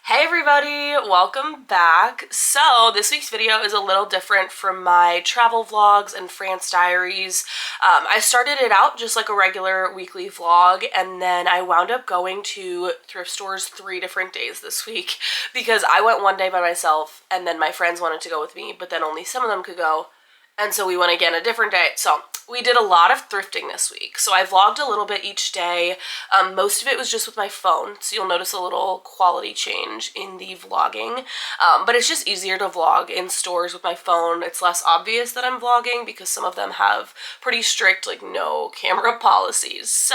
Hey everybody, welcome back. So this week's video is a little different from my travel vlogs and France diaries. I started it out just like a regular weekly vlog, and then I wound up going to thrift stores 3 different days this week because I went one day by myself and then my friends wanted to go with me, but then only some of them could go. And so we went again a different day. So we did a lot of thrifting this week. So I vlogged a little bit each day. Most of it was just with my phone. So you'll notice a little quality change in the vlogging. But it's just easier to vlog in stores with my phone. It's less obvious that I'm vlogging because some of them have pretty strict like no camera policies. So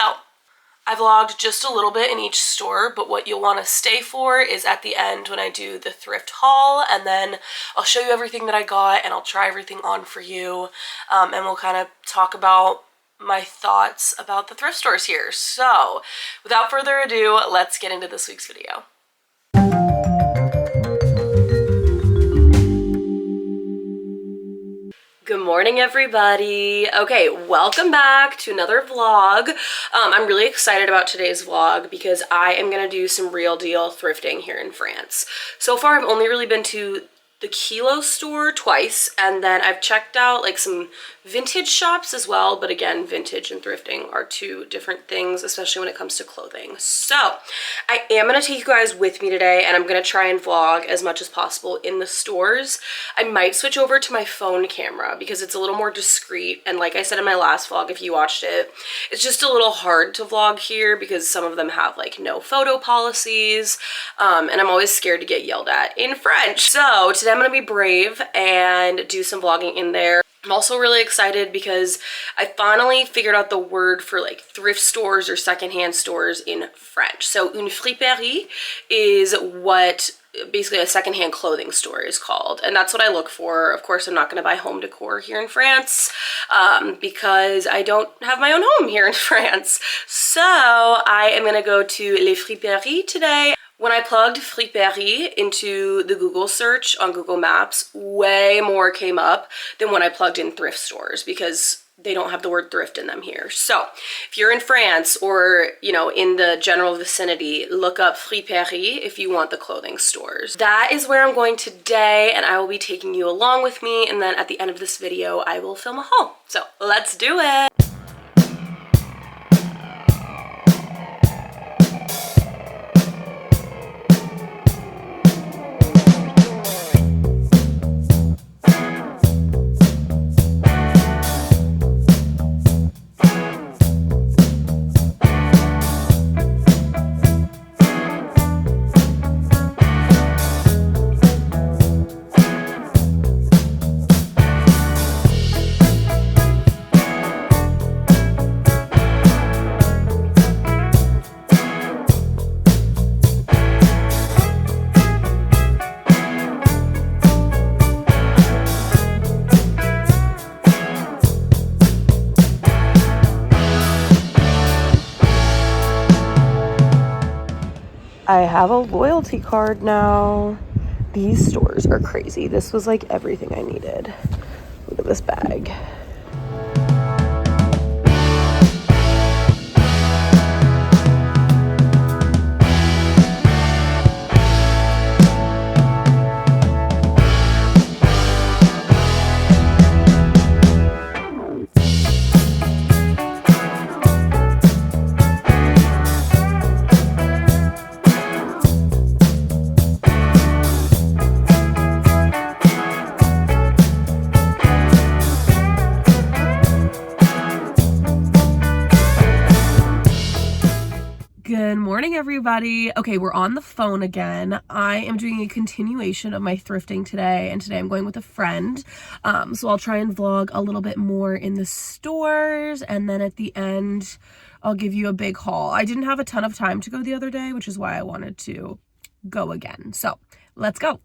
I vlogged just a little bit in each store, but what you'll want to stay for is at the end when I do the thrift haul, and then I'll show you everything that I got and I'll try everything on for you, and we'll kind of talk about my thoughts about the thrift stores here. So without further ado, let's get into this week's video. Good morning, everybody. Okay, welcome back to another vlog. I'm really excited about today's vlog because I am gonna do some real deal thrifting here in France. So far, I've only really been to the Kilo store twice, and then I've checked out like some vintage shops as well, but again, vintage and thrifting are 2 different things, especially when it comes to clothing. So I am gonna take you guys with me today, and I'm gonna try and vlog as much as possible in the stores. I might switch over to my phone camera because it's a little more discreet, and like I said in my last vlog, if you watched it, it's just a little hard to vlog here because some of them have like no photo policies, and I'm always scared to get yelled at in French. So today I'm gonna be brave and do some vlogging in there. I'm also really excited because I finally figured out the word for like thrift stores or secondhand stores in French. So une friperie is what basically a secondhand clothing store is called, and that's what I look for. Of course, I'm not going to buy home decor here in France because I don't have my own home here in France. So I am going to go to Les Friperies today. When I plugged friperie into the Google search on Google Maps, way more came up than when I plugged in thrift stores because they don't have the word thrift in them here. So if you're in France or, you know, in the general vicinity, look up friperie if you want the clothing stores. That is where I'm going today, and I will be taking you along with me, and then at the end of this video, I will film a haul. So let's do it. I have a loyalty card now. These stores are crazy. This was like everything I needed. Look at this bag. Good morning, everybody. Okay, we're on the phone again. I am doing a continuation of my thrifting today, and today I'm going with a friend. So I'll try and vlog a little bit more in the stores, and then at the end, I'll give you a big haul. I didn't have a ton of time to go the other day, which is why I wanted to go again. So let's go.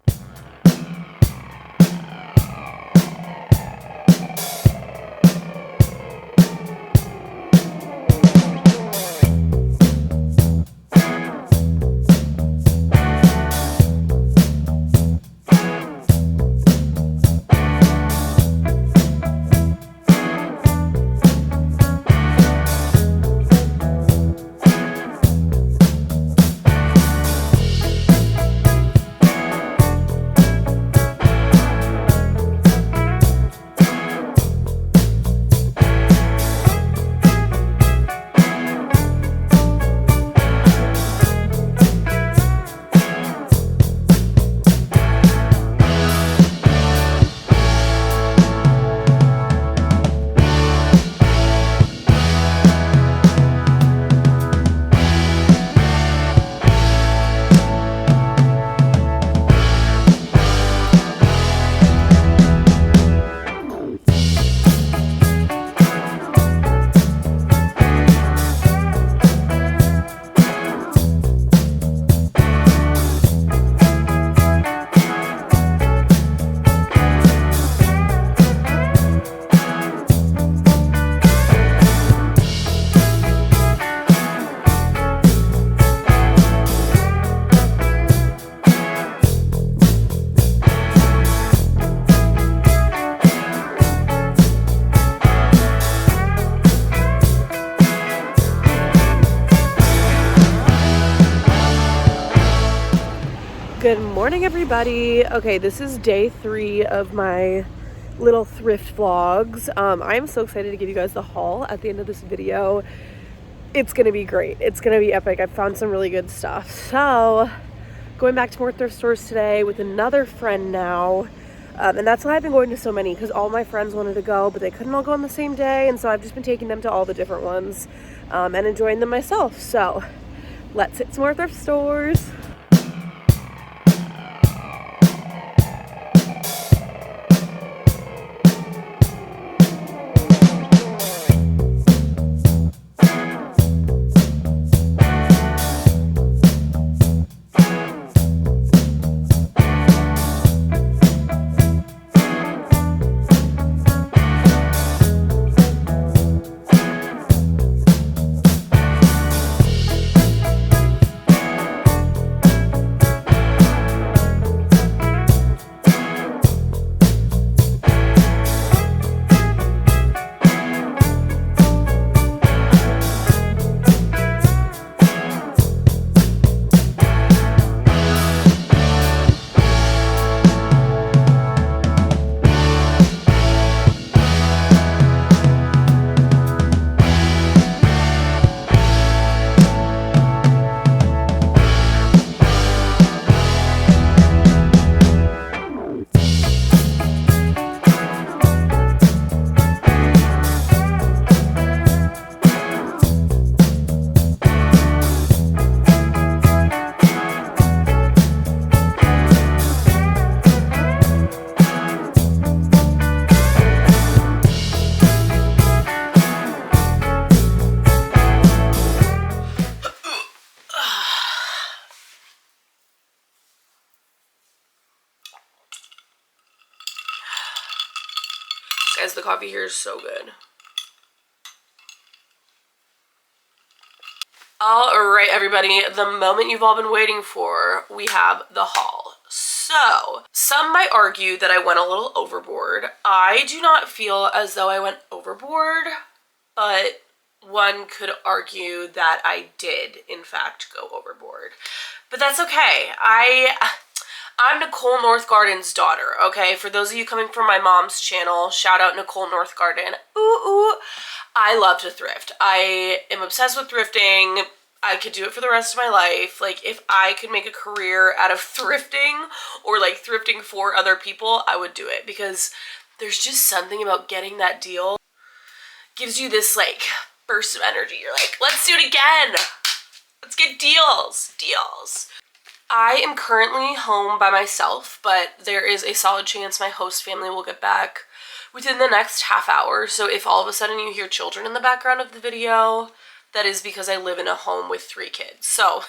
Good morning, everybody. Okay, this is day 3 of my little thrift vlogs. I am so excited to give you guys the haul at the end of this video. It's gonna be great. It's gonna be epic. I've found some really good stuff. So, going back to more thrift stores today with another friend now. And that's why I've been going to so many, because all my friends wanted to go, but they couldn't all go on the same day. And so I've just been taking them to all the different ones and enjoying them myself. So, let's hit some more thrift stores. Guys, the coffee here is so good. Alright, everybody, the moment you've all been waiting for, we have the haul. So, some might argue that I went a little overboard. I do not feel as though I went overboard, but one could argue that I did, in fact, go overboard. But that's okay. I'm Nicole Northgarden's daughter, okay? For those of you coming from my mom's channel, shout out Nicole Northgarden. Ooh. I love to thrift. I am obsessed with thrifting. I could do it for the rest of my life. Like, if I could make a career out of thrifting or like thrifting for other people, I would do it, because there's just something about getting that deal. Gives you this like burst of energy. You're like, let's do it again. Let's get deals. I am currently home by myself, but there is a solid chance my host family will get back within the next half hour. So if all of a sudden you hear children in the background of the video, that is because I live in a home with 3 kids. So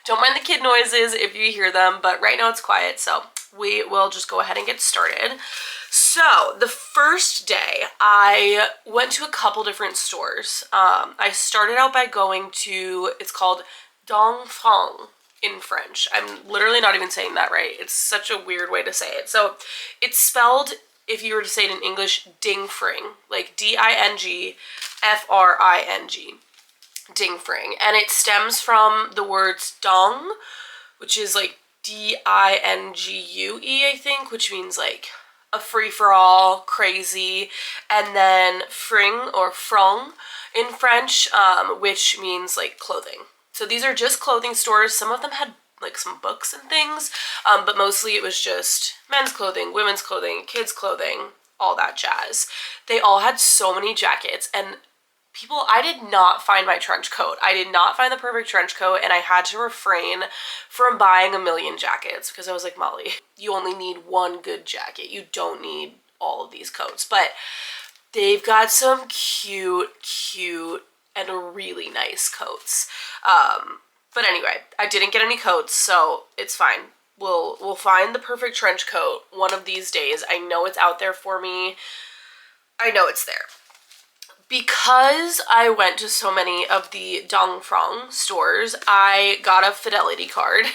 don't mind the kid noises if you hear them, but right now it's quiet, so we will just go ahead and get started. So the first day, I went to a couple different stores. I started out by going to, it's called Thrift in French. I'm literally not even saying that right. It's such a weird way to say it. So it's spelled, if you were to say it in English, Dingfring, like Dingfring, Dingfring. And it stems from the words dong, which is like Dingue, I think, which means like a free-for-all, crazy, and then fring or frong in French, which means like clothing. So these are just clothing stores. Some of them had like some books and things, but mostly it was just men's clothing, women's clothing, kids' clothing, all that jazz. They all had so many jackets, and people, I did not find my trench coat. I did not find the perfect trench coat, and I had to refrain from buying a million jackets because I was like, Molly, you only need one good jacket. You don't need all of these coats. But they've got some cute and really nice coats. But anyway, I didn't get any coats, so it's fine. We'll find the perfect trench coat one of these days. I know it's out there for me. I know it's there. Because I went to so many of the Dongfrong stores, I got a fidelity card.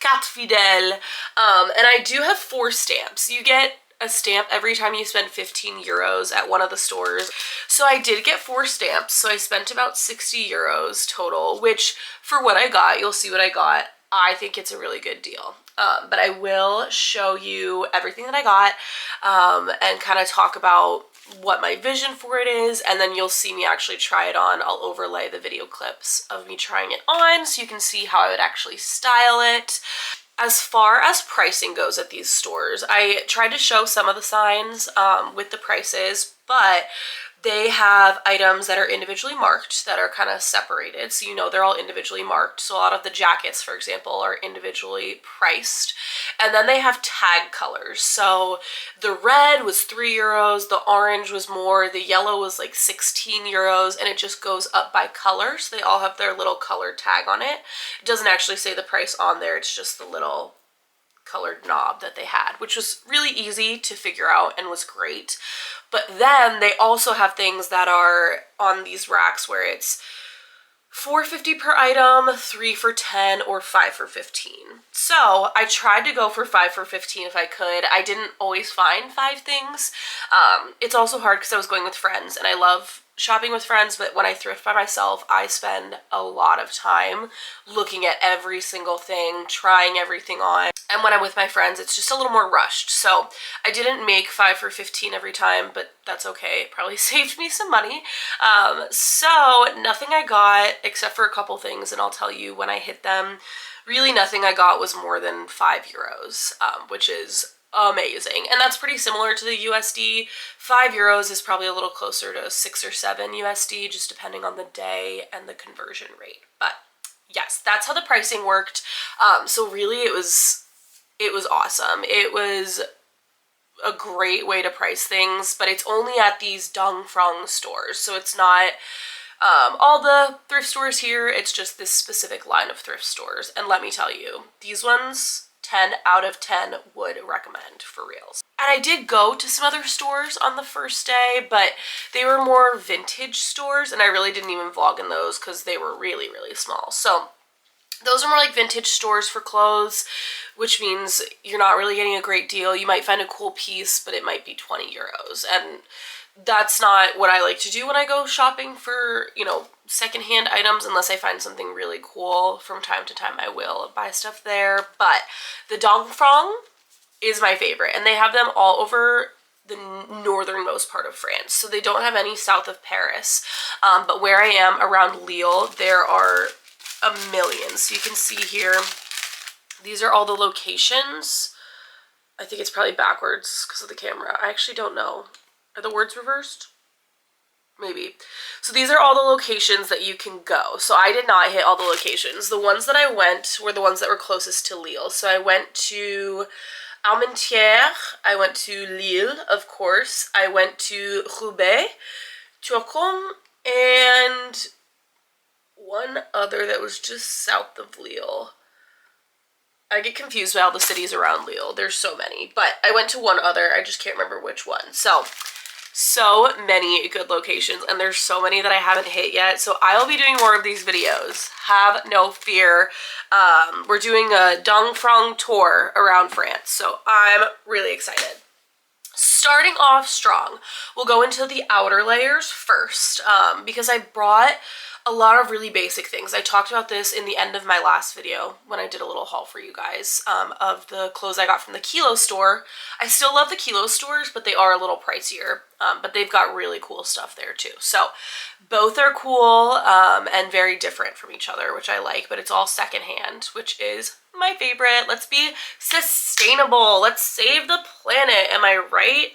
Carte Fidèle. And I do have 4 stamps. You get a stamp every time you spend 15 euros at one of the stores. So I did get 4 stamps, so I spent about 60 euros total, which for what I got, you'll see what I got. I think it's a really good deal. But I will show you everything that I got and kind of talk about what my vision for it is, and then you'll see me actually try it on. I'll overlay the video clips of me trying it on so you can see how I would actually style it. As far as pricing goes at these stores, I tried to show some of the signs with the prices, but they have items that are individually marked that are kind of separated, so you know they're all individually marked. So a lot of the jackets, for example, are individually priced. And then they have tag colors. So the red was €3, the orange was more, the yellow was like €16, and it just goes up by color. So they all have their little color tag on it. It doesn't actually say the price on there, it's just the little colored knob that they had, which was really easy to figure out and was great. But then they also have things that are on these racks where it's $4.50 per item, 3 for $10, or 5 for $15. So I tried to go for 5 for $15 if I could. I didn't always find 5 things. It's also hard because I was going with friends, and I love shopping with friends, but when I thrift by myself, I spend a lot of time looking at every single thing, trying everything on. And when I'm with my friends, it's just a little more rushed. So I didn't make 5 for $15 every time, but that's okay. It probably saved me some money. So nothing I got except for a couple things, and I'll tell you when I hit them. Really nothing I got was more than €5, which is amazing. And that's pretty similar to the USD. €5 is probably a little closer to 6 or 7 USD, just depending on the day and the conversion rate. But yes, that's how the pricing worked. So really it was awesome. It was a great way to price things, but it's only at these Dongfang stores. So it's not all the thrift stores here. It's just this specific line of thrift stores. And let me tell you, these ones, 10 out of 10 would recommend for reals. And I did go to some other stores on the first day, but they were more vintage stores, and I really didn't even vlog in those because they were really, really small. So those are more like vintage stores for clothes, which means you're not really getting a great deal. You might find a cool piece, but it might be €20. And that's not what I like to do when I go shopping for, you know, secondhand items. Unless I find something really cool from time to time, I will buy stuff there. But the Dongfang is my favorite, and they have them all over the northernmost part of France. So they don't have any south of Paris. But where I am around Lille, there are a million. So you can see here, these are all the locations. I think it's probably backwards because of the camera. I actually don't know. Are the words reversed? Maybe. So these are all the locations that you can go. So I did not hit all the locations. The ones that I went were the ones that were closest to Lille. So I went to Armentières, I went to Lille, of course. I went to Roubaix, Tourcoing, and one other that was just south of Lille. I get confused by all the cities around Lille. There's so many. But I went to one other. I just can't remember which one. So many good locations, and there's so many that I haven't hit yet. So I'll be doing more of these videos. Have no fear. We're doing a Dongfang tour around France. So I'm really excited. Starting off strong, we'll go into the outer layers first because I brought a lot of really basic things. I talked about this in the end of my last video when I did a little haul for you guys of the clothes I got from the Kilo store. I still love the Kilo stores, but they are a little pricier, but they've got really cool stuff there too. So both are cool and very different from each other, which I like, but it's all secondhand, which is my favorite. Let's be sustainable. Let's save the planet. Am I right?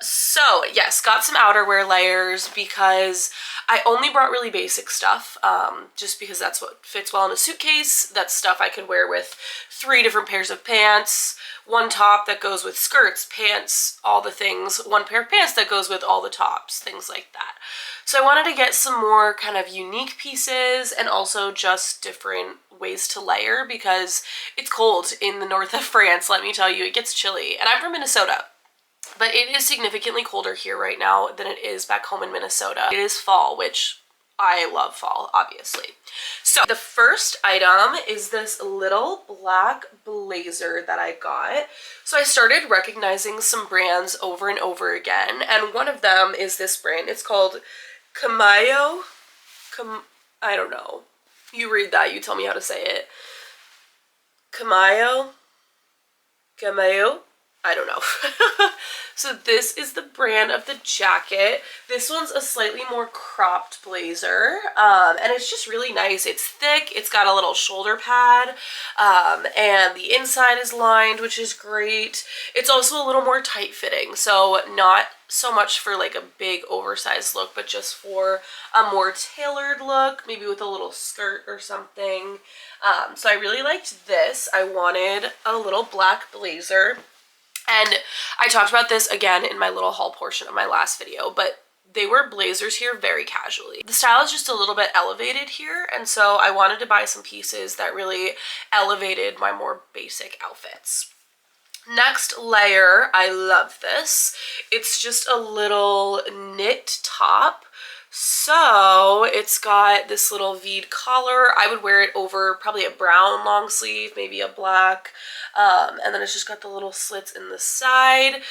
So yes, got some outerwear layers because I only brought really basic stuff, just because that's what fits well in a suitcase. That's stuff I could wear with 3 different pairs of pants, one top that goes with skirts, pants, all the things, one pair of pants that goes with all the tops, things like that. So I wanted to get some more kind of unique pieces and also just different ways to layer because it's cold in the north of France, let me tell you. It gets chilly, and I'm from Minnesota. But it is significantly colder here right now than it is back home in Minnesota. It is fall, which I love fall, obviously. So the first item is this little black blazer that I got. So I started recognizing some brands over and over again, and one of them is this brand. It's called Camayo. I don't know. You read that, you tell me how to say it. Camayo. I don't know. So this is the brand of the jacket. This one's a slightly more cropped blazer, and it's just really nice. It's thick, it's got a little shoulder pad, and the inside is lined, which is great. It's also a little more tight fitting, so not so much for like a big oversized look, but just for a more tailored look, maybe with a little skirt or something. So I really liked this. I wanted a little black blazer. And I talked about this again in my little haul portion of my last video, but they wear blazers here very casually. The style is just a little bit elevated here, and so I wanted to buy some pieces that really elevated my more basic outfits. Next layer, I love this. It's just a little knit top. So it's got this little V'd collar. I would wear it over probably a brown long sleeve, maybe a black. And then it's just got the little slits in the side.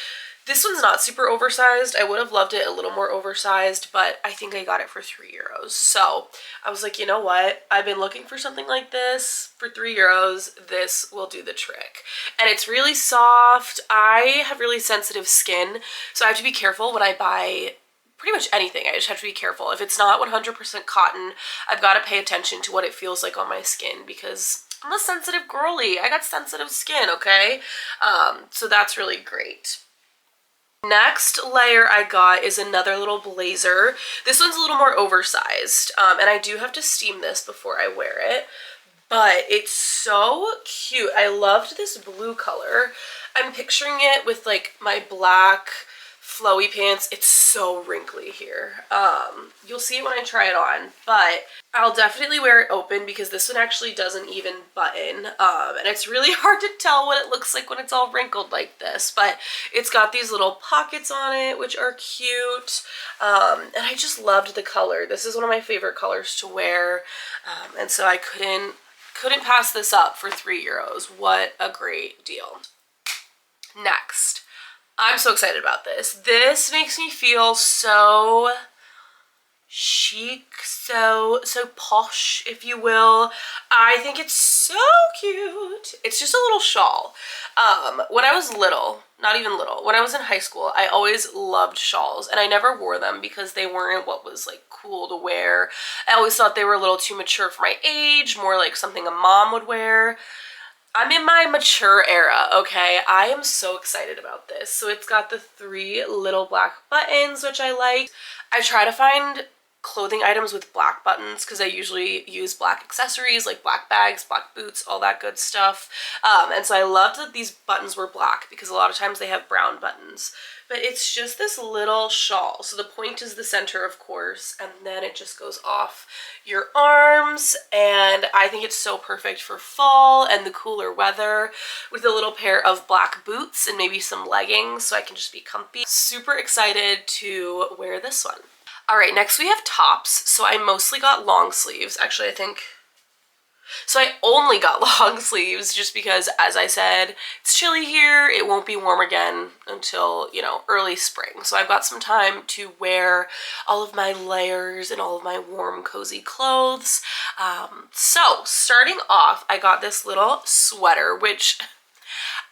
This one's not super oversized. I would have loved it a little more oversized, but I think I got it for €3. So I was like, you know what? I've been looking for something like this for €3. This will do the trick. And it's really soft. I have really sensitive skin, so I have to be careful when I buy pretty much anything. I just have to be careful. If it's not 100% cotton, I've got to pay attention to what it feels like on my skin because I'm a sensitive girly. I got sensitive skin, okay? So that's really great. Next layer I got is another little blazer. This one's a little more oversized, and I do have to steam this before I wear it, but it's so cute. I loved this blue color. I'm picturing it with like my black flowy pants. It's so wrinkly here. You'll see it when I try it on, but I'll definitely wear it open because this one actually doesn't even button, and it's really hard to tell what it looks like when it's all wrinkled like this, but it's got these little pockets on it which are cute, and I just loved the color. This is one of my favorite colors to wear, and so I couldn't pass this up for €3. What a great deal. Next, I'm so excited about this. This makes me feel so chic, so posh, if you will. I think it's so cute. It's just a little shawl. When I was little, not even little, when I was in high school, I always loved shawls, and I never wore them because they weren't what was like cool to wear. I always thought they were a little too mature for my age, more like something a mom would wear. I'm in my mature era, okay? I am so excited about this. So it's got the 3 little black buttons, which I like. I try to find clothing items with black buttons because I usually use black accessories like black bags, black boots, all that good stuff. And so I loved that these buttons were black because a lot of times they have brown buttons. But it's just this little shawl. So the point is the center, of course, and then it just goes off your arms. And I think it's so perfect for fall and the cooler weather with a little pair of black boots and maybe some leggings so I can just be comfy. Super excited to wear this one. All right, next we have tops. So I mostly got long sleeves. Actually, I only got long sleeves just because, as I said, it's chilly here. It won't be warm again until, you know, early spring. So I've got some time to wear all of my layers and all of my warm, cozy clothes. So starting off, I got this little sweater, which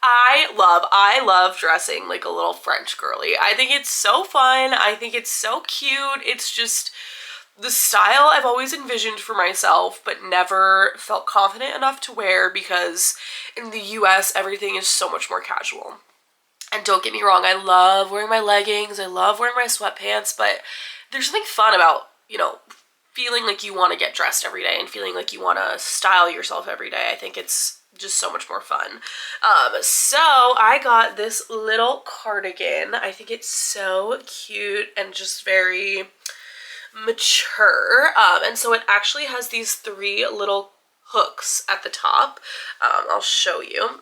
I love. I love dressing like a little French girly. I think it's so fun. I think it's so cute. It's just the style I've always envisioned for myself, but never felt confident enough to wear because in the US, everything is so much more casual. And don't get me wrong, I love wearing my leggings, I love wearing my sweatpants, but there's something fun about, you know, feeling like you want to get dressed every day and feeling like you want to style yourself every day. I think it's just so much more fun. So I got this little cardigan. I think it's so cute and just very mature, and so it actually has these 3 little hooks at the top. I'll show you.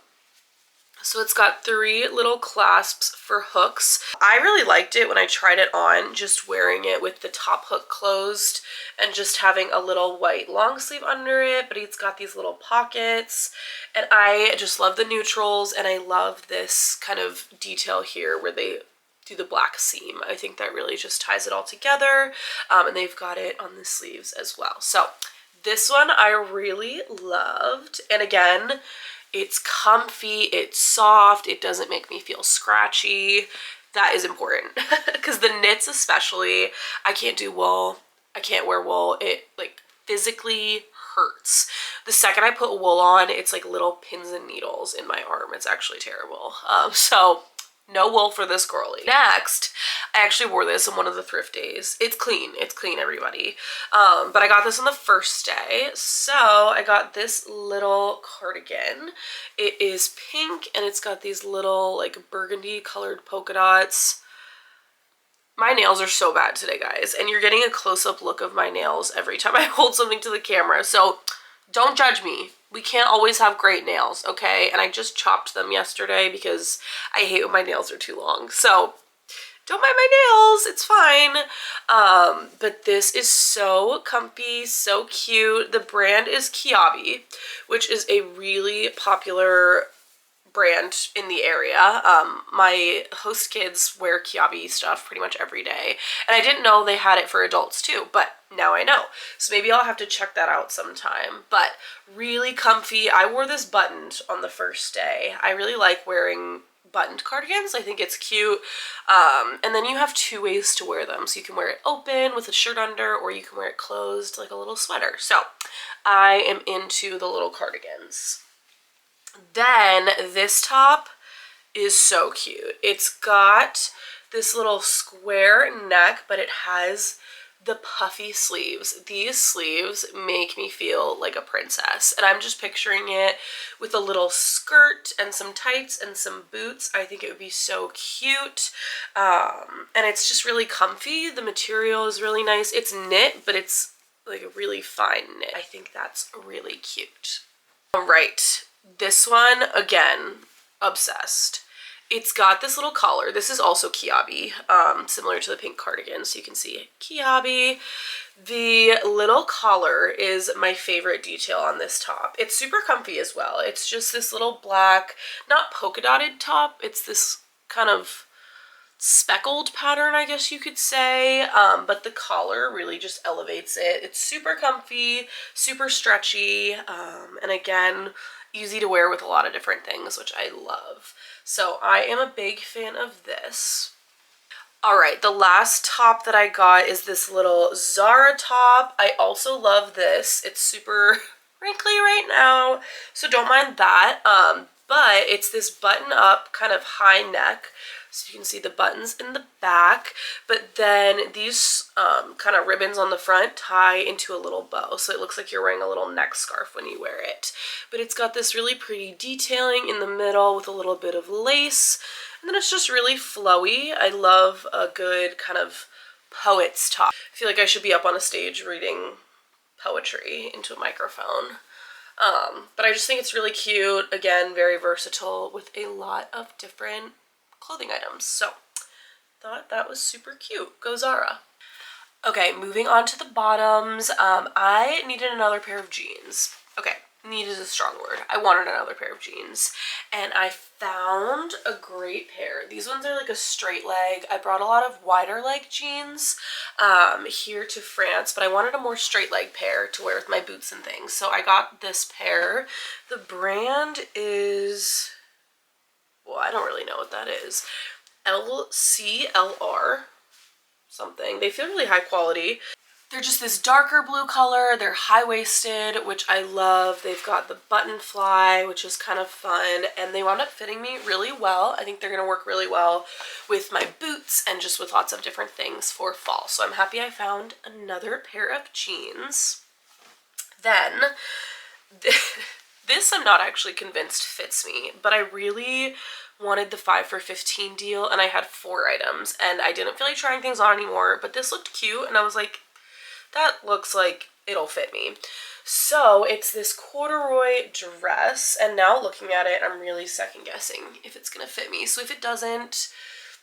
So it's got 3 little clasps for hooks. I really liked it when I tried it on, just wearing it with the top hook closed and just having a little white long sleeve under it, but it's got these little pockets, and I just love the neutrals, and I love this kind of detail here where they do the black seam. I think that really just ties it all together, and they've got it on the sleeves as well. So this one I really loved, and again, It's comfy, it's soft, it doesn't make me feel scratchy. That is important because the knits especially, I can't do wool. I can't wear wool. It like physically hurts. The second I put wool on, it's like little pins and needles in my arm. It's actually terrible. So no wool for this girly. Next, I actually wore this on one of the thrift days. It's clean, everybody. But I got this on the first day. So I got this little cardigan. It is pink and it's got these little like burgundy colored polka dots. My nails are so bad today, guys, and you're getting a close-up look of my nails every time I hold something to the camera, so don't judge me. We can't always have great nails, okay? And I just chopped them yesterday because I hate when my nails are too long, so don't mind my nails, it's fine. But this is so comfy, so cute. The brand is Kiabi, which is a really popular brand in the area. My host kids wear Kiabi stuff pretty much every day, and I didn't know they had it for adults too, but now I know. So maybe I'll have to check that out sometime. But really comfy. I wore this buttoned on the first day. I really like wearing buttoned cardigans. I think it's cute. And then you have two ways to wear them. So you can wear it open with a shirt under, or you can wear it closed like a little sweater. So I am into the little cardigans. Then this top is so cute. It's got this little square neck, but it has the puffy sleeves. These sleeves make me feel like a princess, and I'm just picturing it with a little skirt and some tights and some boots. I think it would be so cute, and it's just really comfy. The material is really nice. It's knit, but it's like a really fine knit. I think that's really cute. All right. This one, again, obsessed. It's got this little collar. This is also Kiabi, similar to the pink cardigan, so you can see Kiabi. The little collar is my favorite detail on this top. It's super comfy as well. It's just this little black, not polka dotted top. It's this kind of speckled pattern, I guess you could say, but the collar really just elevates it. It's super comfy, super stretchy, and again, easy to wear with a lot of different things, which I love. So I am a big fan of this. All right, the last top that I got is this little Zara top. I also love this. It's super wrinkly right now, so don't mind that. But it's this button up kind of high neck. So you can see the buttons in the back, but then these kind of ribbons on the front tie into a little bow. So it looks like you're wearing a little neck scarf when you wear it. But it's got this really pretty detailing in the middle with a little bit of lace. And then it's just really flowy. I love a good kind of poet's top. I feel like I should be up on a stage reading poetry into a microphone. But I just think it's really cute. Again, very versatile with a lot of different clothing items. So thought that was super cute. Go Zara. Okay, moving on to the bottoms. I needed another pair of jeans. Okay, need is a strong word. I wanted another pair of jeans, and I found a great pair. These ones are like a straight leg. I brought a lot of wider leg jeans here to France, but I wanted a more straight leg pair to wear with my boots and things. So I got this pair. The brand is, well, I don't really know what that is. LCLR something. They feel really high quality. They're just this darker blue color. They're high-waisted, which I love. They've got the button fly, which is kind of fun, and they wound up fitting me really well. I think they're gonna work really well with my boots and just with lots of different things for fall. So I'm happy I found another pair of jeans. Then this I'm not actually convinced fits me, but I really wanted the 5 for $15 deal, and I had 4 items, and I didn't feel like trying things on anymore, but this looked cute, and I was like, that looks like it'll fit me. So it's this corduroy dress, and now looking at it, I'm really second guessing if it's gonna fit me. So if it doesn't,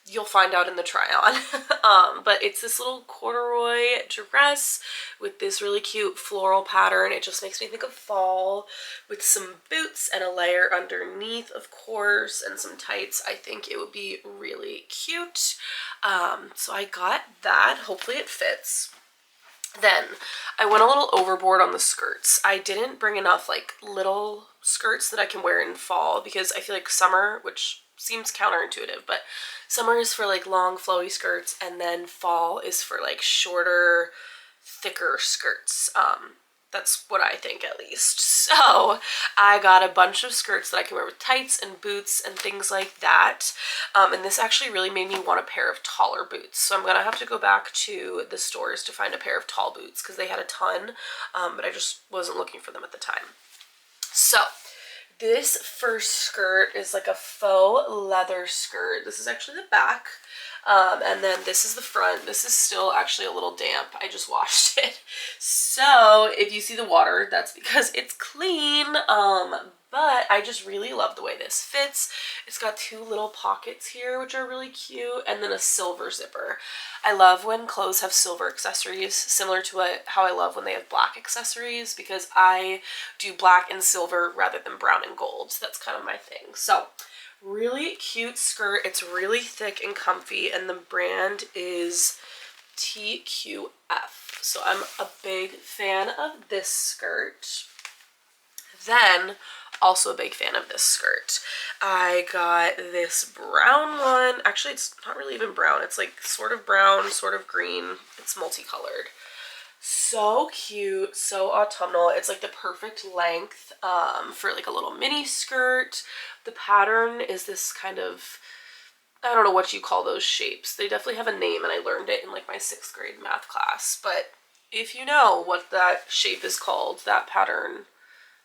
you'll find out in the try on. But it's this little corduroy dress with this really cute floral pattern. It just makes me think of fall, with some boots and a layer underneath, of course, and some tights. I think it would be really cute. So I got that. Hopefully it fits. Then I went a little overboard on the skirts. I didn't bring enough like little skirts that I can wear in fall because I feel like summer, which seems counterintuitive, but summer is for like long flowy skirts and then fall is for like shorter, thicker skirts. That's what I think at least. So I got a bunch of skirts that I can wear with tights and boots and things like that. And this actually really made me want a pair of taller boots. So I'm gonna have to go back to the stores to find a pair of tall boots because they had a ton, but I just wasn't looking for them at the time. So this first skirt is like a faux leather skirt. This is actually the back. And then this is the front. This is still actually a little damp. I just washed it. So if you see the water, that's because it's clean. But I just really love the way this fits. It's got two little pockets here, which are really cute, and then a silver zipper. I love when clothes have silver accessories, similar to how I love when they have black accessories, because I do black and silver rather than brown and gold. So that's kind of my thing. So really cute skirt. It's really thick and comfy, and the brand is TQF. So I'm a big fan of this skirt. Then, also a big fan of this skirt. I got this brown one. Actually, it's not really even brown. It's like sort of brown, sort of green. It's multicolored. So cute, so autumnal. It's like the perfect length for like a little mini skirt. The pattern is this kind of, I don't know what you call those shapes. They definitely have a name, and I learned it in like my 6th grade math class. But if you know what that shape is called, that pattern,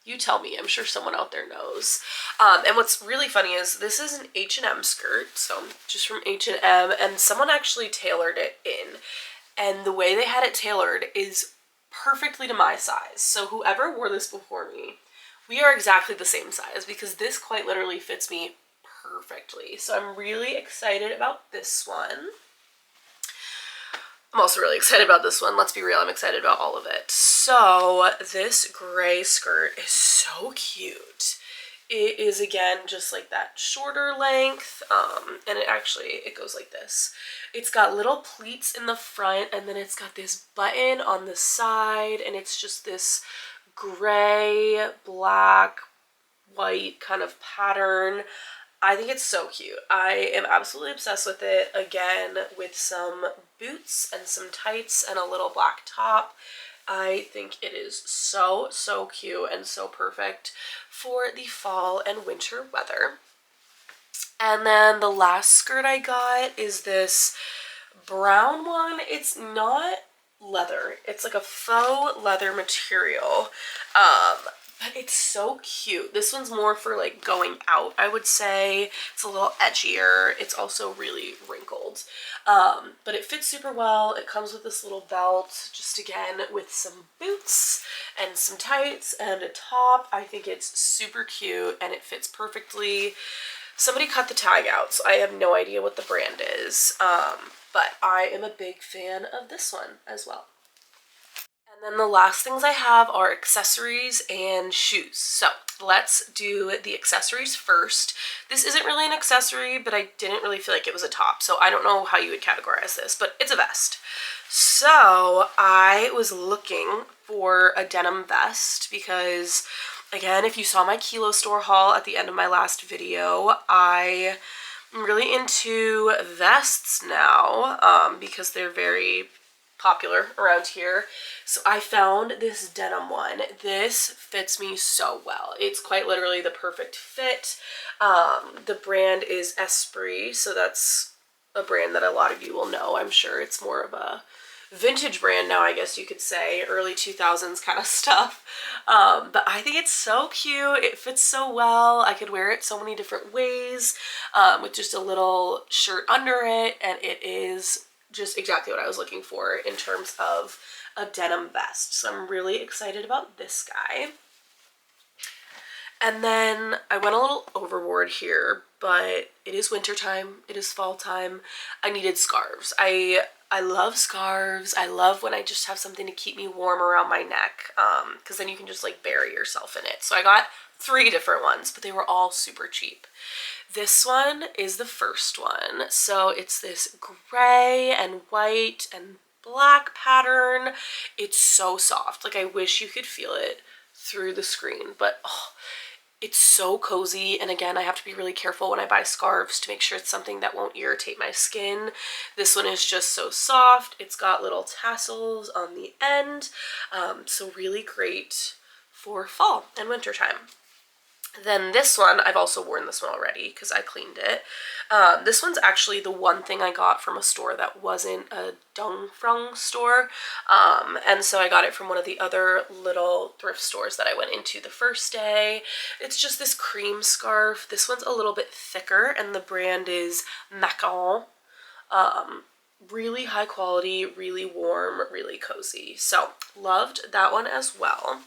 you tell me. I'm sure someone out there knows. And what's really funny is this is an H&M skirt, so just from H&M, and someone actually tailored it in. And the way they had it tailored is perfectly to my size. So whoever wore this before me, we are exactly the same size because this quite literally fits me perfectly. So I'm really excited about this one. I'm also really excited about this one. Let's be real, I'm excited about all of it. So this gray skirt is so cute. It is, again, just like that shorter length, and it goes like this. It's got little pleats in the front, and then it's got this button on the side, and it's just this gray, black, white kind of pattern. I think it's so cute. I am absolutely obsessed with it, again, with some boots and some tights and a little black top. I think it is so, so cute and so perfect for the fall and winter weather. And then the last skirt I got is this brown one. It's not leather. It's like a faux leather material. But it's so cute. This one's more for like going out, I would say. It's a little edgier. It's also really wrinkled. But it fits super well. It comes with this little belt, just again with some boots and some tights and a top. I think it's super cute and it fits perfectly. Somebody cut the tag out, so I have no idea what the brand is. But I am a big fan of this one as well. And then the last things I have are accessories and shoes. So let's do the accessories first. This isn't really an accessory, but I didn't really feel like it was a top. So I don't know how you would categorize this, but it's a vest. So I was looking for a denim vest because, again, if you saw my Kilo store haul at the end of my last video, I'm really into vests now because they're very popular around here. So I found this denim one. This fits me so well. It's quite literally the perfect fit. The brand is Esprit, so that's a brand that a lot of you will know. I'm sure it's more of a vintage brand now, I guess you could say, early 2000s kind of stuff. But I think it's so cute. It fits so well. I could wear it so many different ways with just a little shirt under it, and it is just exactly what I was looking for in terms of a denim vest. So I'm really excited about this guy. And then I went a little overboard here, but it is winter time. It is fall time. I needed scarves. I love scarves. I love when I just have something to keep me warm around my neck, because then you can just like bury yourself in it. So I got 3 different ones, but they were all super cheap. This one is the first one. So it's this gray and white and black pattern. It's so soft. Like, I wish you could feel it through the screen, but oh, it's so cozy. And again, I have to be really careful when I buy scarves to make sure it's something that won't irritate my skin. This one is just so soft. It's got little tassels on the end, so really great for fall and winter time. Then this one, I've also worn this one already because I cleaned it. This one's actually the one thing I got from a store that wasn't a Dongfeng store. And so I got it from one of the other little thrift stores that I went into the first day. It's just this cream scarf. This one's a little bit thicker and the brand is Macaron. Really high quality, really warm, really cozy. So loved that one as well.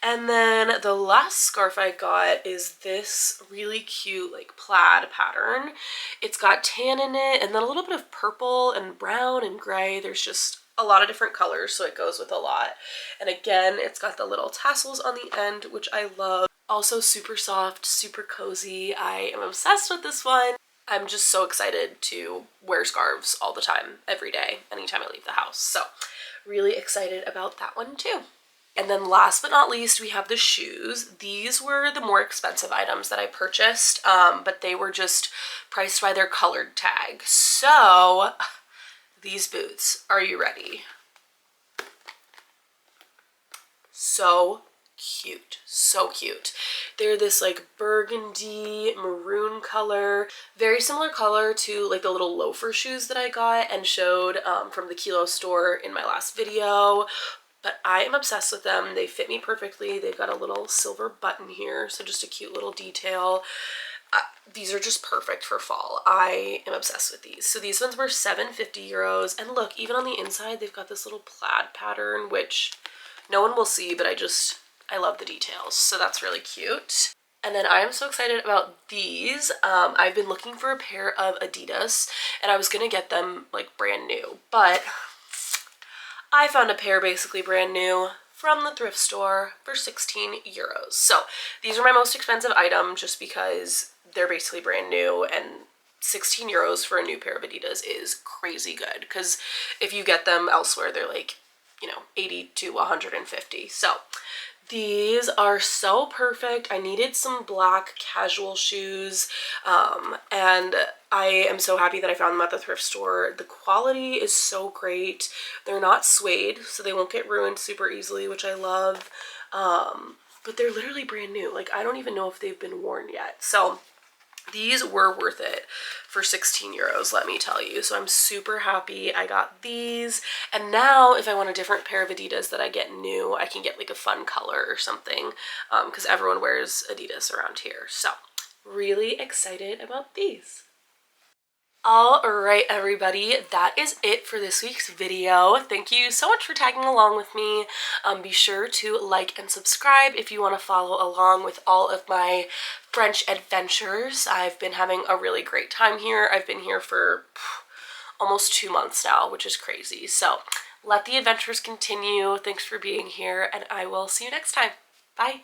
And then the last scarf I got is this really cute like plaid pattern. It's got tan in it and then a little bit of purple and brown and gray. There's just a lot of different colors, so it goes with a lot. And again, it's got the little tassels on the end, which I love. Also super soft, super cozy. I am obsessed with this one. I'm just so excited to wear scarves all the time, every day, anytime I leave the house. So really excited about that one too. And then last but not least, we have the shoes. These were the more expensive items that I purchased, but they were just priced by their colored tag. So these boots, are you ready? So cute, so cute. They're this like burgundy maroon color, very similar color to like the little loafer shoes that I got and showed from the Kilo store in my last video. But I am obsessed with them. They fit me perfectly. They've got a little silver button here, so just a cute little detail. These are just perfect for fall. I am obsessed with these. So these ones were 750 euros. And look, even on the inside, they've got this little plaid pattern, which no one will see, but I love the details. So that's really cute. And then I am so excited about these. I've been looking for a pair of Adidas, and I was gonna get them like brand new, but I found a pair basically brand new from the thrift store for 16 euros. So these are my most expensive item just because they're basically brand new, and 16 euros for a new pair of Adidas is crazy good because if you get them elsewhere, they're like, you know, 80 to 150. So these are so perfect. I needed some black casual shoes, and I am so happy that I found them at the thrift store. The quality is so great. They're not suede, so they won't get ruined super easily, which I love. But they're literally brand new. Like, I don't even know if they've been worn yet. So these were worth it for 16 euros, let me tell you. So I'm super happy I got these. And now if I want a different pair of Adidas that I get new, I can get like a fun color or something, because everyone wears Adidas around here. So really excited about these. All right, everybody, that is it for this week's video. Thank you so much for tagging along with me. Be sure to like and subscribe if you want to follow along with all of my French adventures. I've been having a really great time here. I've been here for almost 2 months now, which is crazy. So let the adventures continue. Thanks for being here, and I will see you next time. Bye.